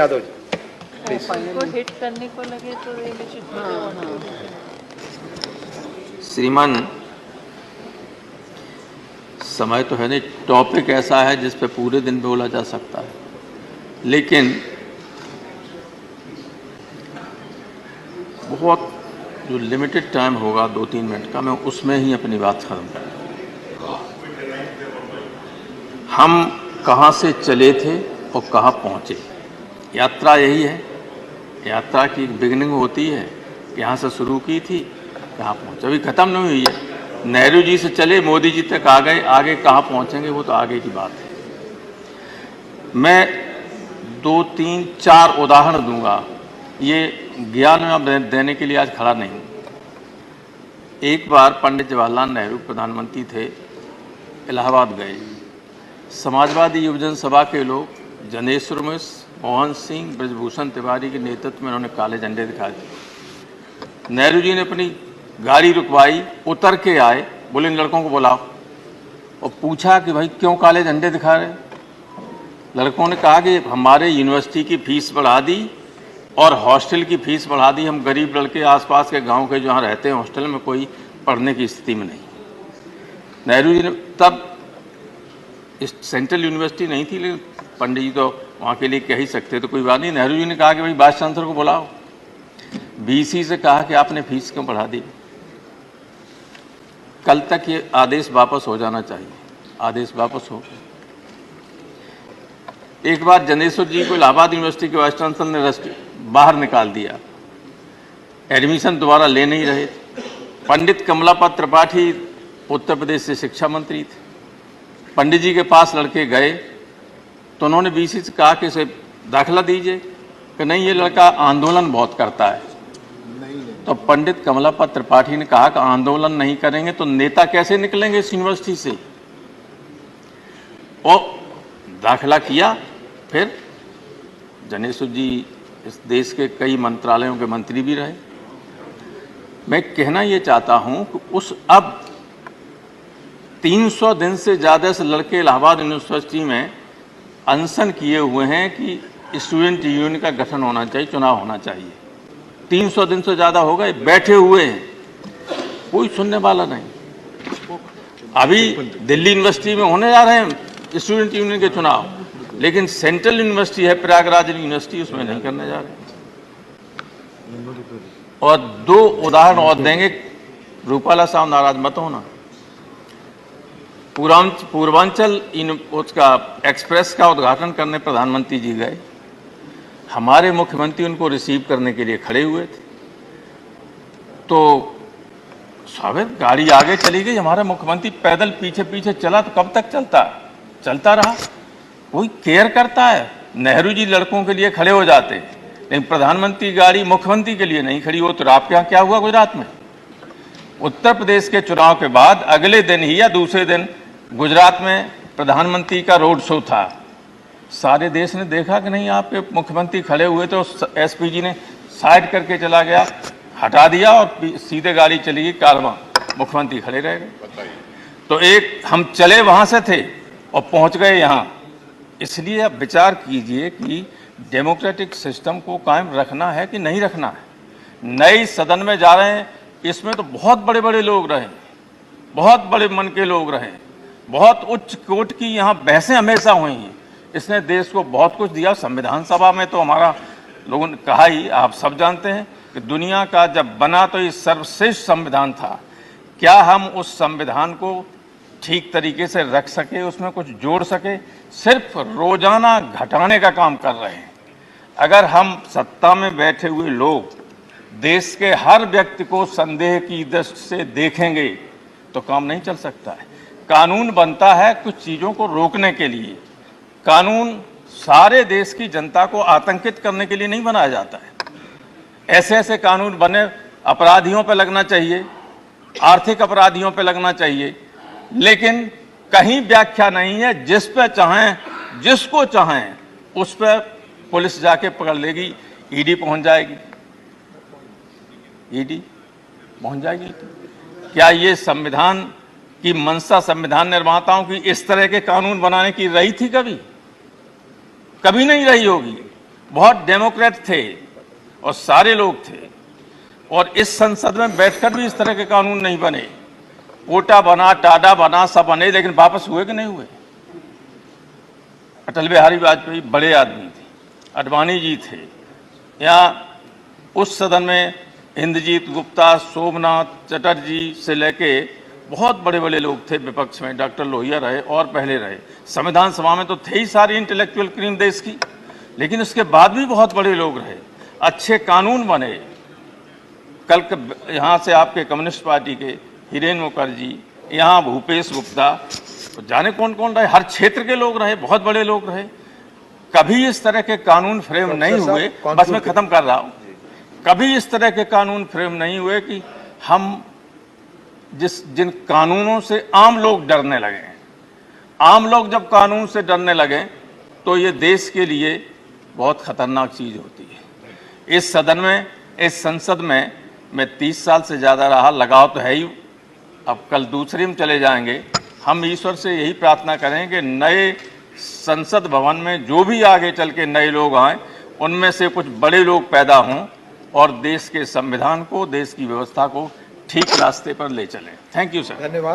Yadav ji please. को hit करने को लगे तो श्रीमान, समय तो है नहीं, टॉपिक ऐसा है जिस पे पूरे दिन बोला जा सकता है, लेकिन बहुत जो लिमिटेड टाइम होगा 2-3 मिनट का, मैं उसमें ही अपनी बात खत्म करूँगा। हम कहाँ से चले थे और कहाँ पहुँचे, यात्रा यही है। यात्रा की बिगिनिंग होती है, यहाँ से शुरू की थी, कहाँ पहुँचे, अभी ख़त्म नहीं हुई है। नेहरू जी से चले, मोदी जी तक आ गए, आगे कहाँ पहुँचेंगे वो तो आगे की बात है। मैं 2-3-4 उदाहरण दूंगा, ये ज्ञान में देने के लिए आज खड़ा नहीं हूँ। एक बार पंडित जवाहरलाल नेहरू प्रधानमंत्री थे, इलाहाबाद गए। समाजवादी युवजन सभा के लोग जनेश्वर मिश्र, मोहन सिंह, ब्रजभूषण तिवारी के नेतृत्व में उन्होंने काले झंडे दिखाए थे। नेहरू जी ने अपनी गाड़ी रुकवाई, उतर के आए, बोले इन लड़कों को बुलाओ, और पूछा कि भाई क्यों काले झंडे दिखा रहे। लड़कों ने कहा कि हमारे यूनिवर्सिटी की फीस बढ़ा दी और हॉस्टल की फीस बढ़ा दी, हम गरीब लड़के आसपास के गांव के जहाँ रहते हैं हॉस्टल में कोई पढ़ने की स्थिति में नहीं। नेहरू जी ने तब इस सेंट्रल यूनिवर्सिटी नहीं थी, लेकिन पंडित जी तो वहाँ के लिए कह ही सकते, तो कोई बात नहीं। नेहरू जी ने कहा कि भाई वाइस चांसलर को बुलाओ। बीसी से कहा कि आपने फीस क्यों बढ़ा दी। कल तक ये आदेश वापस हो जाना चाहिए, आदेश वापस हो। एक बार जनेश्वर जी को इलाहाबाद यूनिवर्सिटी के वाइस चांसलर ने बाहर निकाल दिया, एडमिशन दोबारा ले नहीं रहे थे। पंडित कमलापत त्रिपाठी उत्तर प्रदेश से शिक्षा मंत्री थे। पंडित जी के पास लड़के गए तो उन्होंने बीसी से कहा कि इसे दाखिला दीजिए, कि नहीं ये लड़का आंदोलन बहुत करता है। तो पंडित कमलापत त्रिपाठी ने कहा कि आंदोलन नहीं करेंगे तो नेता कैसे निकलेंगे इस यूनिवर्सिटी से, और दाखिला किया। फिर जनेश्वर जी इस देश के कई मंत्रालयों के मंत्री भी रहे। मैं कहना ये चाहता हूं कि उस अब 300 दिन से ज़्यादा से लड़के इलाहाबाद यूनिवर्सिटी में अनशन किए हुए हैं कि स्टूडेंट यूनियन का गठन होना चाहिए, चुनाव होना चाहिए। 300 दिन से ज़्यादा हो गए, बैठे हुए हैं, कोई सुनने वाला नहीं। अभी दिल्ली यूनिवर्सिटी में होने जा रहे हैं स्टूडेंट यूनियन के चुनाव, लेकिन सेंट्रल यूनिवर्सिटी है प्रयागराज यूनिवर्सिटी, उसमें नहीं करने जा रहे। और 2 उदाहरण और देंगे, रूपाला साहब नाराज मत होना। पूर्वांचल उसका एक्सप्रेस का उद्घाटन करने प्रधानमंत्री जी गए, हमारे मुख्यमंत्री उनको रिसीव करने के लिए खड़े हुए थे। तो स्वाभाविक गाड़ी आगे चली गई, हमारा मुख्यमंत्री पैदल पीछे पीछे चला, तो कब तक चलता रहा। कोई केयर करता है? नेहरू जी लड़कों के लिए खड़े हो जाते, लेकिन प्रधानमंत्री गाड़ी मुख्यमंत्री के लिए नहीं खड़ी हो। तो आपके यहाँ क्या हुआ गुजरात में? उत्तर प्रदेश के चुनाव के बाद अगले दिन ही या दूसरे दिन गुजरात में प्रधानमंत्री का रोड शो था। सारे देश ने देखा कि नहीं आपके मुख्यमंत्री खड़े हुए, तो एसपी जी ने साइड करके चला गया, हटा दिया और सीधे गाड़ी चली गई कारवां, मुख्यमंत्री खड़े रह गए। तो एक हम चले वहाँ से थे और पहुँच गए यहाँ। इसलिए आप विचार कीजिए कि डेमोक्रेटिक सिस्टम को कायम रखना है कि नहीं रखना है। नए सदन में जा रहे हैं, इसमें तो बहुत बड़े बड़े लोग रहे, बहुत बड़े मन के लोग रहे, बहुत उच्च कोट की यहाँ बहसें हमेशा हुई हैं। इसने देश को बहुत कुछ दिया। संविधान सभा में तो हमारा लोगों ने कहा ही, आप सब जानते हैं कि दुनिया का जब बना तो ये सर्वश्रेष्ठ संविधान था। क्या हम उस संविधान को ठीक तरीके से रख सके, उसमें कुछ जोड़ सके? सिर्फ रोजाना घटाने का काम कर रहे हैं। अगर हम सत्ता में बैठे हुए लोग देश के हर व्यक्ति को संदेह की दृष्टि से देखेंगे तो काम नहीं चल सकता है। कानून बनता है कुछ चीज़ों को रोकने के लिए। कानून सारे देश की जनता को आतंकित करने के लिए नहीं बनाया जाता है। ऐसे ऐसे कानून बने, अपराधियों पर लगना चाहिए, आर्थिक अपराधियों पर लगना चाहिए, लेकिन कहीं व्याख्या नहीं है जिस पे चाहें, जिसको चाहें उस पर पुलिस जाके पकड़ लेगी, ईडी पहुंच जाएगी, ईडी पहुंच जाएगी। क्या ये संविधान की मंशा संविधान निर्माताओं की इस तरह के कानून बनाने की रही थी? कभी नहीं रही होगी। बहुत डेमोक्रेट थे और सारे लोग थे, और इस संसद में बैठकर भी इस तरह के कानून नहीं बने। कोटा बना, टाडा बना, सब बने, लेकिन वापस हुए कि नहीं हुए? अटल बिहारी वाजपेयी बड़े आदमी थे, अडवाणी जी थे, यहाँ उस सदन में इंद्रजीत गुप्ता, सोमनाथ चटर्जी से लेके बहुत बड़े बड़े लोग थे विपक्ष में, डॉक्टर लोहिया रहे और पहले रहे। संविधान सभा में तो थे ही सारी इंटेलेक्चुअल क्रीम देश की, लेकिन उसके बाद भी बहुत बड़े लोग रहे, अच्छे कानून बने। कल यहाँ से आपके कम्युनिस्ट पार्टी के हिरेन मुखर्जी, यहाँ भूपेश गुप्ता, तो जाने कौन कौन रहे, हर क्षेत्र के लोग रहे, बहुत बड़े लोग रहे। कभी इस तरह के कानून फ्रेम नहीं हुए, बस मैं खत्म कर रहा हूँ, कभी इस तरह के कानून फ्रेम नहीं हुए कि हम जिन कानूनों से आम लोग डरने लगे। आम लोग जब कानून से डरने लगे तो ये देश के लिए बहुत खतरनाक चीज होती है। इस सदन में, इस संसद में मैं 30 साल से ज्यादा रहा, लगाव तो है ही। अब कल दूसरे में चले जाएंगे। हम ईश्वर से यही प्रार्थना करें कि नए संसद भवन में जो भी आगे चल के नए लोग आए, उनमें से कुछ बड़े लोग पैदा हों और देश के संविधान को, देश की व्यवस्था को ठीक रास्ते पर ले चलें। Thank you sir. धन्यवाद।